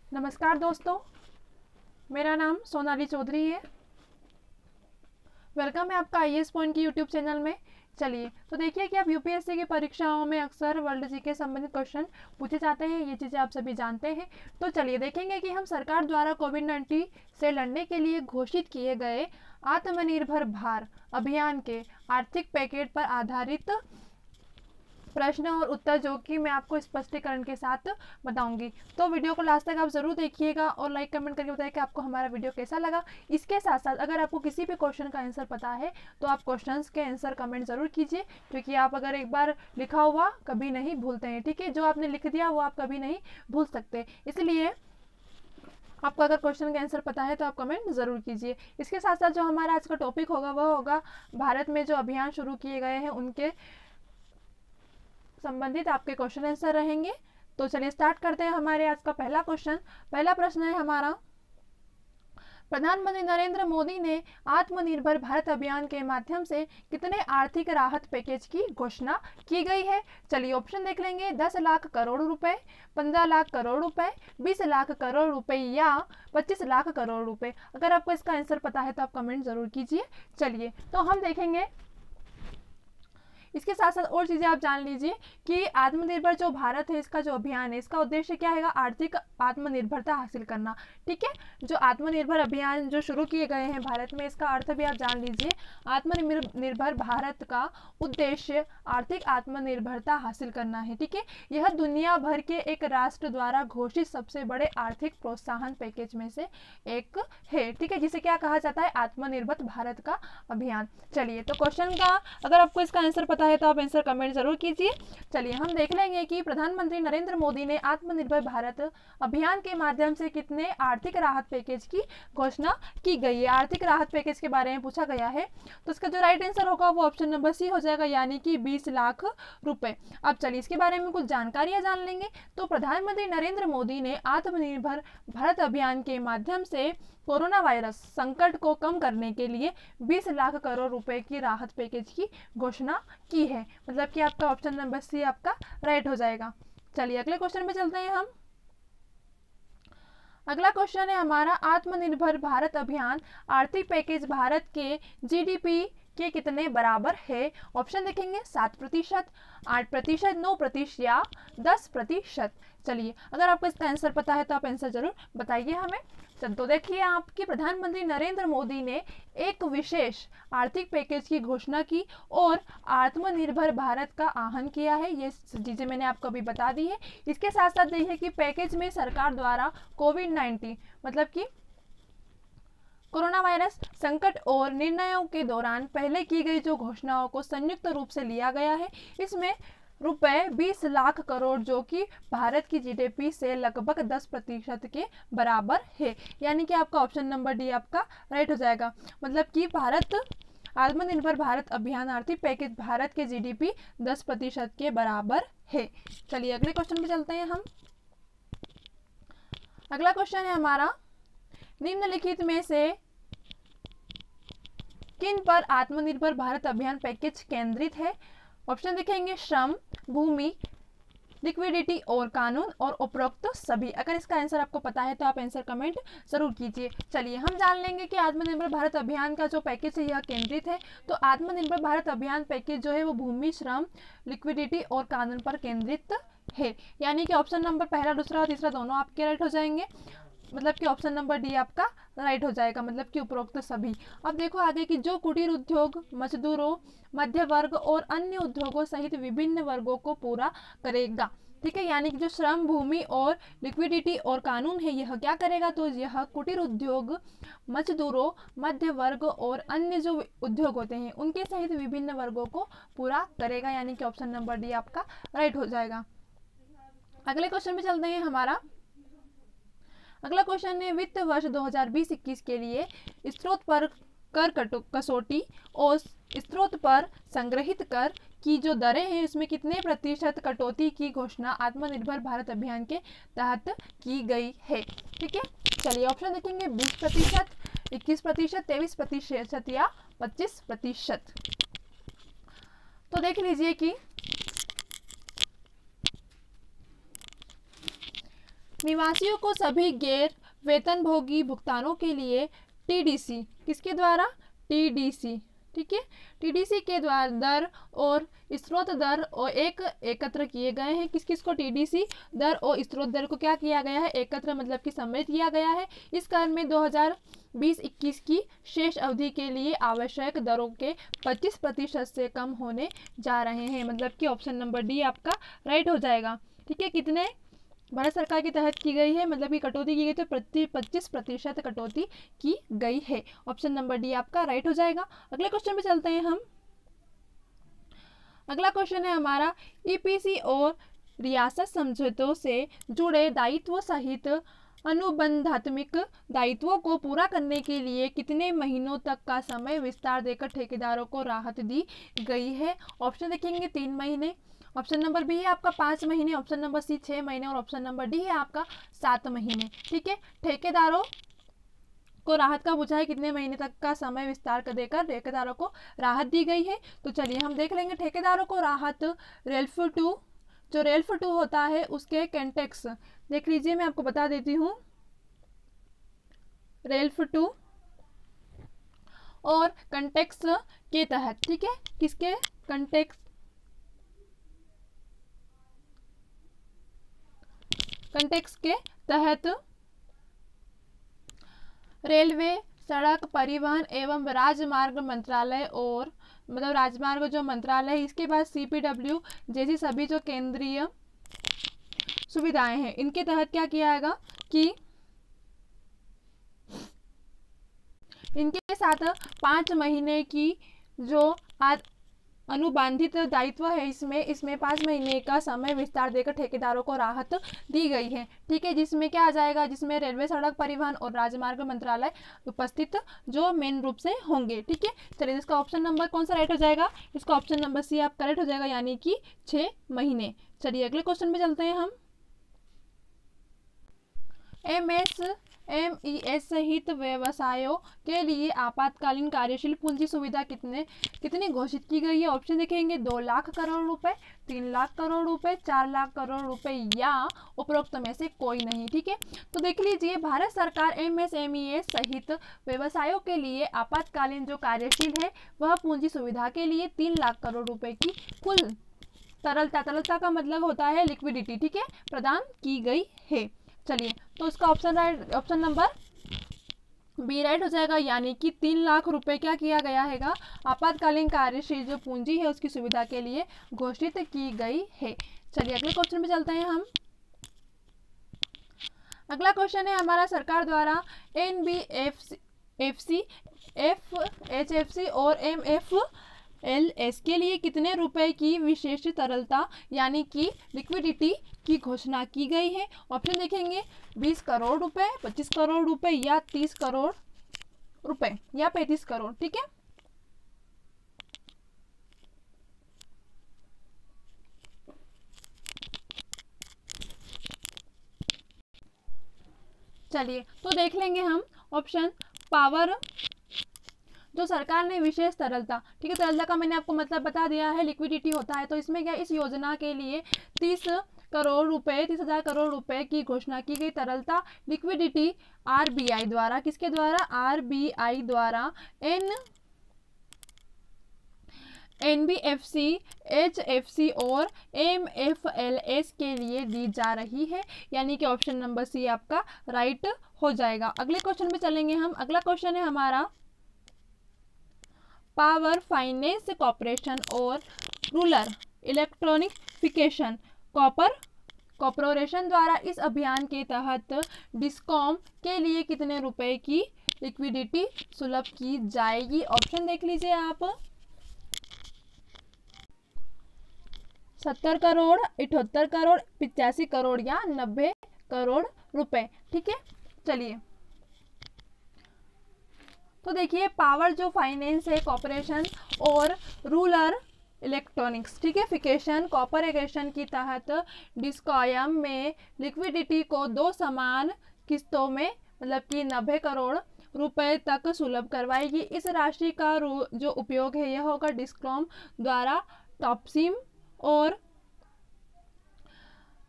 नमस्कार दोस्तों, मेरा नाम सोनाली चौधरी है। वेलकम है आपका आईएएस पॉइंट की यूट्यूब चैनल में। चलिए तो देखिए कि आप यूपीएससी की परीक्षाओं में अक्सर वर्ल्ड जी के संबंधित क्वेश्चन पूछे जाते हैं, ये चीज़ें आप सभी जानते हैं। तो चलिए देखेंगे कि हम सरकार द्वारा कोविड-19 से लड़ने के लिए घोषित किए गए आत्मनिर्भर भारत अभियान के आर्थिक पैकेज पर आधारित प्रश्न और उत्तर जो कि मैं आपको स्पष्टीकरण के साथ बताऊंगी। तो वीडियो को लास्ट तक आप जरूर देखिएगा और लाइक कमेंट करके बताइए कि आपको हमारा वीडियो कैसा लगा। इसके साथ साथ अगर आपको किसी भी क्वेश्चन का आंसर पता है तो आप क्वेश्चंस के आंसर कमेंट जरूर कीजिए, क्योंकि आप अगर एक बार लिखा हुआ कभी नहीं भूलते हैं। ठीक है, जो आपने लिख दिया वो आप कभी नहीं भूल सकते, इसलिए आपको अगर क्वेश्चन का आंसर पता है तो आप कमेंट जरूर कीजिए। इसके साथ साथ जो हमारा आज का टॉपिक होगा वह होगा भारत में जो अभियान शुरू किए गए हैं उनके संबंधित आपके क्वेश्चन आंसर रहेंगे। तो चलिए स्टार्ट करते हैं हमारे आज का पहला क्वेश्चन। पहला प्रश्न है हमारा, प्रधानमंत्री नरेंद्र मोदी ने आत्मनिर्भर भारत अभियान के माध्यम से कितने आर्थिक राहत पैकेज की घोषणा की गई है। चलिए ऑप्शन देख लेंगे। 10 लाख करोड़ रुपए, 15 लाख करोड़ रुपए, 20 लाख करोड़ रुपए या 25 लाख करोड़ रुपए। अगर आपको इसका आंसर पता है तो आप कमेंट जरूर कीजिए। चलिए तो हम देखेंगे। इसके साथ साथ और चीज़ें आप जान लीजिए कि आत्मनिर्भर जो भारत है, इसका जो अभियान है, इसका उद्देश्य क्या है? आर्थिक आत्मनिर्भरता हासिल करना। ठीक है, जो आत्मनिर्भर अभियान जो शुरू किए गए हैं भारत में, इसका अर्थ भी आप जान लीजिए। आत्मनिर्भर भारत का उद्देश्य आर्थिक आत्मनिर्भरता हासिल करना है। ठीक है, यह दुनिया भर के एक राष्ट्र द्वारा घोषित सबसे बड़े आर्थिक प्रोत्साहन पैकेज में से एक है। ठीक है, जिसे क्या कहा जाता है? आत्मनिर्भर भारत का अभियान। चलिए तो क्वेश्चन का अगर आपको इसका आंसर पता है तो आप आंसर कमेंट जरूर कीजिए। चलिए हम देख लेंगे कि प्रधानमंत्री नरेंद्र मोदी ने आत्मनिर्भर भारत अभियान के माध्यम से कितने आर्थिक राहत पैकेज की घोषणा की गई है। आर्थिक राहत पैकेज के बारे में पूछा गया है, तो इसका जो राइट आंसर होगा वो ऑप्शन नंबर सी हो जाएगा, यानी कि 20 लाख रुपए। अब चलिए इसके बारे में कुछ जानकारियां जान लेंगे। तो प्रधानमंत्री नरेंद्र मोदी ने आत्मनिर्भर भारत अभियान के माध्यम से कोरोना वायरस संकट को कम करने के लिए 20 लाख करोड़ रुपए की राहत पैकेज की घोषणा की है। मतलब कि आपका ऑप्शन नंबर सी आपका राइट हो जाएगा। चलिए अगले क्वेश्चन पे चलते हैं हम। अगला क्वेश्चन है हमारा, आत्मनिर्भर भारत अभियान आर्थिक पैकेज भारत के जीडीपी के कितने बराबर है। ऑप्शन देखेंगे। 7%, 8%, 9% या 10%। चलिए अगर आपको इसका आंसर पता है तो आप आंसर जरूर बताइए हमें। तो देखिए आपके प्रधानमंत्री नरेंद्र मोदी ने एक विशेष आर्थिक पैकेज की घोषणा की और आत्मनिर्भर भारत का आह्वान किया है। ये चीजें मैंने आपको अभी बता दी है। इसके साथ साथ देखिए कि पैकेज में सरकार द्वारा कोविड-19 मतलब कि कोरोना वायरस संकट और निर्णयों के दौरान पहले की गई जो घोषणाओं को संयुक्त रूप से लिया गया है। इसमें रुपए 20 लाख करोड़ जो कि भारत की जीडीपी से लगभग 10% के बराबर है, यानी कि आपका ऑप्शन नंबर डी आपका राइट हो जाएगा। मतलब कि भारत आत्मनिर्भर भारत अभियान आर्थिक पैकेज भारत के जीडीपी 10% के बराबर है। चलिए अगले क्वेश्चन पे चलते हैं हम। अगला क्वेश्चन है हमारा, निम्नलिखित में से किन पर आत्मनिर्भर भारत अभियान पैकेज केंद्रित है। ऑप्शन दिखेंगे। श्रम, भूमि, लिक्विडिटी और कानून और उपरोक्त सभी। अगर इसका आंसर आपको पता है तो आप आंसर कमेंट जरूर कीजिए। चलिए हम जान लेंगे कि आत्मनिर्भर भारत अभियान का जो पैकेज है यह केंद्रित है। तो आत्मनिर्भर भारत अभियान पैकेज जो है वो भूमि, श्रम, लिक्विडिटी और कानून पर केंद्रित है, यानी कि ऑप्शन नंबर पहला, दूसरा और तीसरा दोनों आपके राइट हो जाएंगे। मतलब कि ऑप्शन नंबर डी आपका राइट हो जाएगा, मतलब कि उपरोक्त सभी। अब देखो आगे कि जो कुटीर उद्योग मजदूरों, मध्य वर्ग और अन्य उद्योगों सहित विभिन्न वर्गों को पूरा करेगा। ठीक है, यानी कि जो श्रम, भूमि और लिक्विडिटी और कानून है यह क्या करेगा? तो यह कुटीर उद्योग, मजदूरों, मध्य वर्ग और अन्य जो उद्योग होते हैं उनके सहित विभिन्न वर्गों को पूरा करेगा, यानी कि ऑप्शन नंबर डी आपका राइट हो जाएगा। अगले क्वेश्चन में चलते हैं हमारा। अगला क्वेश्चन है, वित्त वर्ष 2020-21 के लिए स्रोत पर कर कसौटी और स्रोत पर संग्रहित कर की जो दरें हैं इसमें कितने प्रतिशत कटौती की घोषणा आत्मनिर्भर भारत अभियान के तहत की गई है। ठीक है, चलिए ऑप्शन देखेंगे। 20%, 21%, 23% या 25%। तो देख लीजिए कि निवासियों को सभी गैर वेतनभोगी भुगतानों के लिए टीडीसी, किसके द्वारा, टीडीसी, ठीक है, टीडीसी के द्वारा दर और स्रोत दर और एकत्र किए गए हैं। किस किस को, टीडीसी दर और स्रोत दर को क्या किया गया है, एकत्र मतलब कि सम्मिलित किया गया है। इस कारण में 2020-21 की शेष अवधि के लिए आवश्यक दरों के 25% से कम होने जा रहे हैं, मतलब कि ऑप्शन नंबर डी आपका राइट हो जाएगा। ठीक है, कितने भारत सरकार के तहत की गई है, मतलब कि कटौती की गई तो 25% कटौती की गई है। ऑप्शन नंबर डी आपका राइट हो जाएगा। अगले क्वेश्चन पे चलते हैं हम। अगला क्वेश्चन है हमारा, ईपीसी और रियासत समझौतों से जुड़े दायित्व सहित अनुबंधात्मक दायित्वों को पूरा करने के लिए कितने महीनों तक का समय विस्तार देकर ठेकेदारों को राहत दी गई है। ऑप्शन देखेंगे 3 महीने, ऑप्शन नंबर बी है आपका 5 महीने, ऑप्शन नंबर सी 6 महीने और ऑप्शन नंबर डी है आपका 7 महीने। ठीक है, ठेकेदारों को राहत का बुझाए कितने महीने तक का समय विस्तार कर देकर ठेकेदारों को राहत दी गई है। तो चलिए हम देख लेंगे ठेकेदारों को राहत रेल्फ 2, जो रेल्फ 2 होता है उसके कैंटेक्स देख लीजिए, मैं आपको बता देती हूँ। रेल्फ 2 और कंटेक्स के तहत, ठीक है, किसके, कंटेक्स के तहत रेलवे, सड़क परिवहन एवं राजमार्ग मंत्रालय और मतलब राजमार्ग जो मंत्रालय है, इसके बाद सीपीडब्ल्यू जैसी सभी जो केंद्रीय सुविधाएं हैं, इनके तहत क्या किया जाएगा कि इनके साथ 5 महीने की जो अनुबंधित दायित्व है, इसमें 5 महीने का समय विस्तार देकर ठेकेदारों को राहत दी गई है। ठीक है, जिसमें क्या आ जाएगा, जिसमें रेलवे, सड़क परिवहन और राजमार्ग मंत्रालय उपस्थित जो मेन रूप से होंगे। ठीक है, चलिए इसका ऑप्शन नंबर कौन सा राइट हो जाएगा, इसका ऑप्शन नंबर सी आप करेक्ट हो जाएगा, यानी कि 6 महीने। चलिए अगले क्वेश्चन में चलते हैं हम। एमएसएमई सहित व्यवसायों के लिए आपातकालीन कार्यशील पूंजी सुविधा कितनी घोषित की गई है। ऑप्शन देखेंगे 2 लाख करोड़ रुपए, 3 लाख करोड़ रुपए, 4 लाख करोड़ रुपए या उपरोक्त में से कोई नहीं। ठीक है, तो देख लीजिए, भारत सरकार एमएसएमई सहित व्यवसायों के लिए आपातकालीन जो कार्यशील है वह पूंजी सुविधा के लिए 3 लाख करोड़ रुपए की कुल तरलता का मतलब होता है लिक्विडिटी, ठीक है, प्रदान की गई है। चलिए, तो इसका ऑप्शन नंबर बी राइट हो जाएगा, यानी कि 3 लाख रुपए क्या किया गया है, आपातकालीन कार्यशील जो पूंजी है उसकी सुविधा के लिए घोषित की गई है। चलिए अगले क्वेश्चन में चलते हैं हम। अगला क्वेश्चन है हमारा, सरकार द्वारा एनबीएफसी, एफएचएफसी और एमएफएलएस के लिए कितने रुपए की विशेष तरलता यानी कि लिक्विडिटी की घोषणा की गई है। ऑप्शन देखेंगे 20 करोड़ रुपए, 25 करोड़ रुपए या 30 करोड़ रुपए या 35 करोड़। ठीक है, चलिए तो देख लेंगे हम ऑप्शन पावर, जो सरकार ने विशेष तरलता, ठीक है, तरलता का मैंने आपको मतलब बता दिया है, लिक्विडिटी होता है। तो इसमें क्या, इस योजना के लिए 30 करोड़ रुपए, 30,000 करोड़ रुपए की घोषणा की गई। तरलता लिक्विडिटी आरबीआई द्वारा, किसके द्वारा, आरबीआई द्वारा एनबीएफसी, एचएफसी और एमएफएलएस के लिए दी जा रही है, यानी कि ऑप्शन नंबर सी आपका राइट हो जाएगा। अगले क्वेश्चन में चलेंगे हम। अगला क्वेश्चन है हमारा, पावर फाइनेंस कॉर्पोरेशन और रूरल इलेक्ट्रॉनिफिकेशन कॉर्पोरेशन द्वारा इस अभियान के तहत डिस्कॉम के लिए कितने रुपए की लिक्विडिटी सुलभ की जाएगी। ऑप्शन देख लीजिए आप, 70 करोड़, 78 करोड़, 85 करोड़ या 90 करोड़ रुपए। ठीक है, चलिए तो देखिए, पावर जो फाइनेंस है कॉर्पोरेशन और रूरल इलेक्ट्रॉनिक्स, ठीक है, फिकेशन कॉर्पोरेशन के तहत डिस्कॉयम में लिक्विडिटी को 2 समान किस्तों में मतलब कि 90 करोड़ रुपए तक सुलभ करवाएगी। इस राशि का जो उपयोग है यह होगा डिस्कॉम द्वारा टॉपसिम और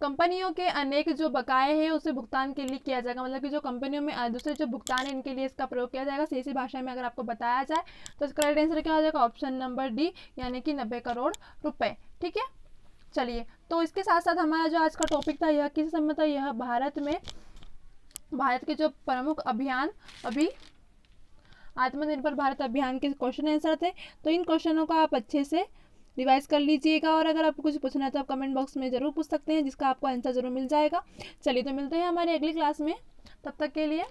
कंपनियों के अनेक जो बकाये हैं उसे भुगतान के लिए किया जाएगा, मतलब कि जो कंपनियों में दूसरे जो भुगतान है इनके लिए इसका प्रयोग किया जाएगा। सीधी भाषा में अगर आपको बताया जाए तो इसका राइट आंसर क्या हो जाएगा, ऑप्शन नंबर डी, यानी कि 90 करोड़ रुपए। ठीक है, चलिए तो इसके साथ साथ हमारा जो आज का टॉपिक था यह किस समय था, यह भारत के जो प्रमुख अभियान अभी आत्मनिर्भर भारत अभियान के क्वेश्चन आंसर थे। तो इन क्वेश्चनों को आप अच्छे से रिवाइज कर लीजिएगा, और अगर आपको कुछ पूछना है तो आप कमेंट बॉक्स में ज़रूर पूछ सकते हैं, जिसका आपको आंसर ज़रूर मिल जाएगा। चलिए तो मिलते हैं हमारी अगली क्लास में, तब तक के लिए